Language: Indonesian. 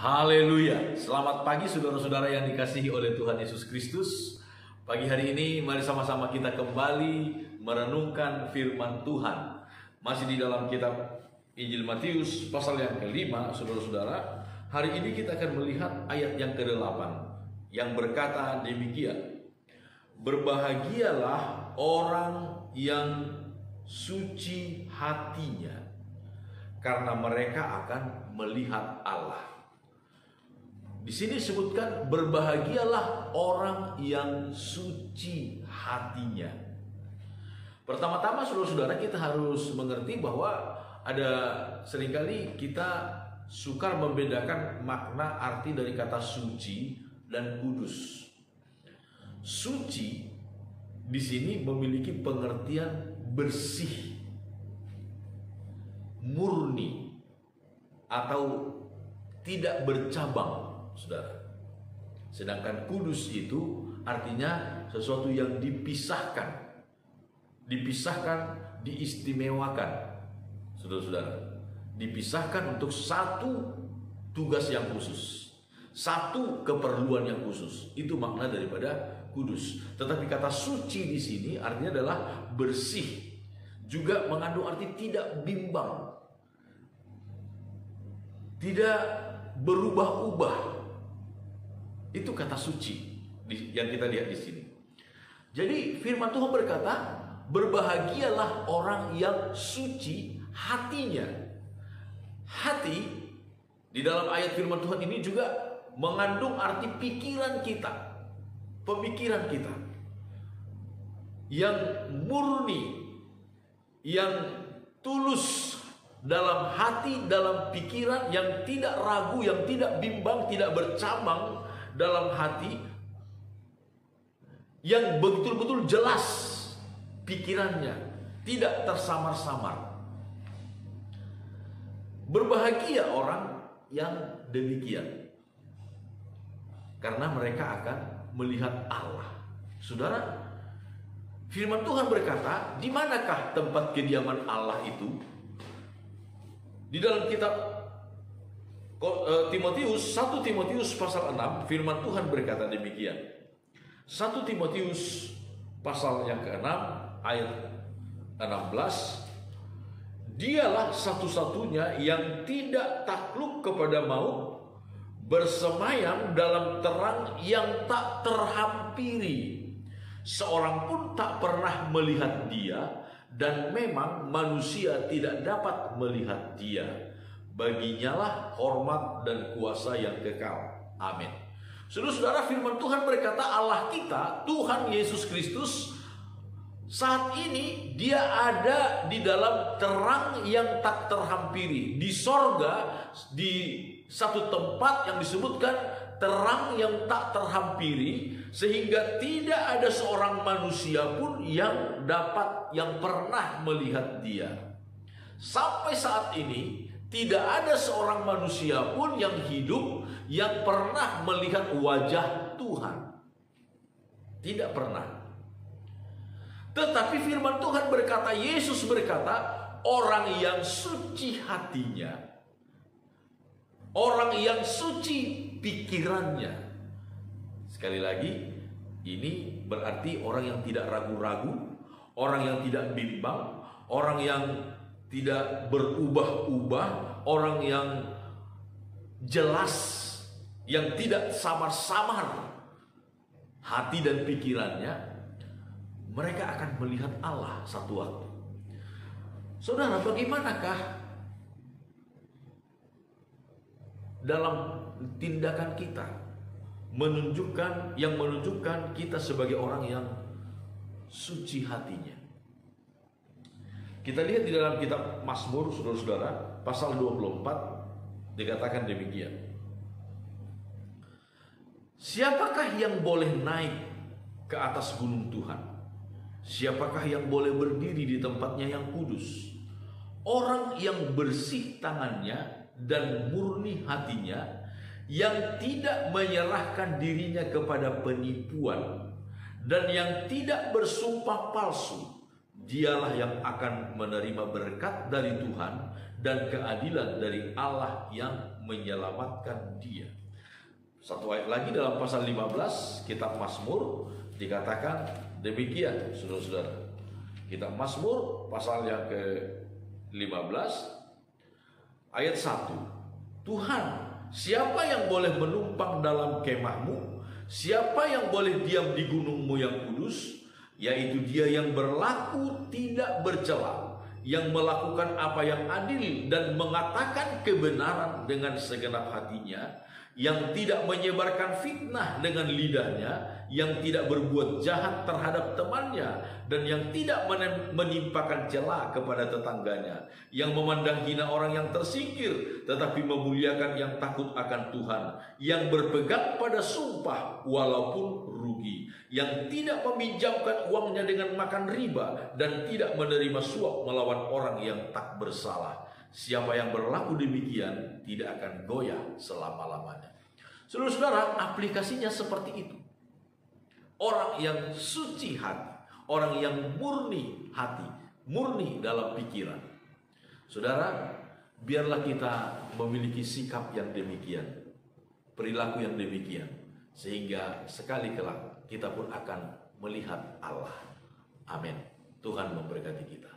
Haleluya. Selamat pagi saudara-saudara yang dikasihi oleh Tuhan Yesus Kristus. Pagi hari ini mari sama-sama kita kembali merenungkan firman Tuhan. Masih di dalam kitab Injil Matius pasal yang kelima, saudara-saudara. Hari ini kita akan melihat ayat yang ke-8 yang berkata demikian. Berbahagialah orang yang suci hatinya, karena mereka akan melihat Allah. Di sini disebutkan berbahagialah orang yang suci hatinya. Pertama-tama saudara-saudara, kita harus mengerti bahwa ada seringkali kita sukar membedakan makna arti dari kata suci dan kudus. Suci di sini memiliki pengertian bersih, murni, atau tidak bercabang, saudara. Sedangkan kudus itu artinya sesuatu yang dipisahkan, diistimewakan, saudara-saudara. Dipisahkan untuk satu tugas yang khusus, satu keperluan yang khusus. Itu makna daripada kudus. Tetapi kata suci di sini artinya adalah bersih, juga mengandung arti tidak bimbang, tidak berubah-ubah. Itu kata suci yang kita lihat di sini. Jadi firman Tuhan berkata, berbahagialah orang yang suci hatinya. Hati di dalam ayat firman Tuhan ini juga mengandung arti pikiran kita, pemikiran kita yang murni, yang tulus dalam hati, dalam pikiran, yang tidak ragu, yang tidak bimbang, tidak bercabang dalam hati, yang betul-betul jelas pikirannya, tidak tersamar-samar. Berbahagia orang yang demikian, karena mereka akan melihat Allah. Saudara, firman Tuhan berkata, di manakah tempat kediaman Allah itu? Di dalam kitab Timotius, 1 Timotius pasal 6, firman Tuhan berkata demikian. 1 Timotius pasal yang ke-6 ayat 16. Dialah satu-satunya yang tidak takluk kepada maut, bersemayam dalam terang yang tak terhampiri. Seorang pun tak pernah melihat dia, dan memang manusia tidak dapat melihat dia. Baginya lah hormat dan kuasa yang kekal. Amin. Saudara-saudara, firman Tuhan berkata Allah kita, Tuhan Yesus Kristus, saat ini dia ada di dalam terang yang tak terhampiri. Di sorga, di satu tempat yang disebutkan terang yang tak terhampiri, sehingga tidak ada seorang manusia pun yang pernah melihat dia. Sampai saat ini tidak ada seorang manusia pun yang hidup yang pernah melihat wajah Tuhan. Tidak pernah. Tetapi firman Tuhan berkata, Yesus berkata, orang yang suci hatinya, orang yang suci pikirannya. Sekali lagi, ini berarti orang yang tidak ragu-ragu, orang yang tidak bimbang, orang yang tidak berubah-ubah, orang yang jelas, yang tidak samar-samar hati dan pikirannya. Mereka akan melihat Allah satu waktu. Saudara, bagaimanakah dalam tindakan kita menunjukkan kita sebagai orang yang suci hatinya? Kita lihat di dalam kitab Mazmur, saudara-saudara, pasal 24 dikatakan demikian. Siapakah yang boleh naik ke atas gunung Tuhan? Siapakah yang boleh berdiri di tempatnya yang kudus? Orang yang bersih tangannya dan murni hatinya, yang tidak menyerahkan dirinya kepada penipuan, dan yang tidak bersumpah palsu. Dialah yang akan menerima berkat dari Tuhan dan keadilan dari Allah yang menyelamatkan dia. Satu ayat lagi dalam pasal 15 kitab Mazmur dikatakan demikian, saudara-saudara. Kitab Mazmur pasal yang ke-15 ayat 1. Tuhan, siapa yang boleh menumpang dalam kemahmu? Siapa yang boleh diam di gunungmu yang kudus? Yaitu dia yang berlaku tidak bercela, yang melakukan apa yang adil dan mengatakan kebenaran dengan segenap hatinya, yang tidak menyebarkan fitnah dengan lidahnya, yang tidak berbuat jahat terhadap temannya, dan yang tidak menimpakan cela kepada tetangganya, yang memandang hina orang yang tersingkir, tetapi memuliakan yang takut akan Tuhan, yang berpegang pada sumpah walaupun rugi, yang tidak meminjamkan uangnya dengan makan riba, dan tidak menerima suap melawan orang yang tak bersalah. Siapa yang berlaku demikian tidak akan goyah selama-lamanya. Saudara-saudara, aplikasinya seperti itu. Orang yang suci hati, orang yang murni hati, murni dalam pikiran. Saudara, biarlah kita memiliki sikap yang demikian, perilaku yang demikian, sehingga sekali kelak kita pun akan melihat Allah. Amin. Tuhan memberkati kita.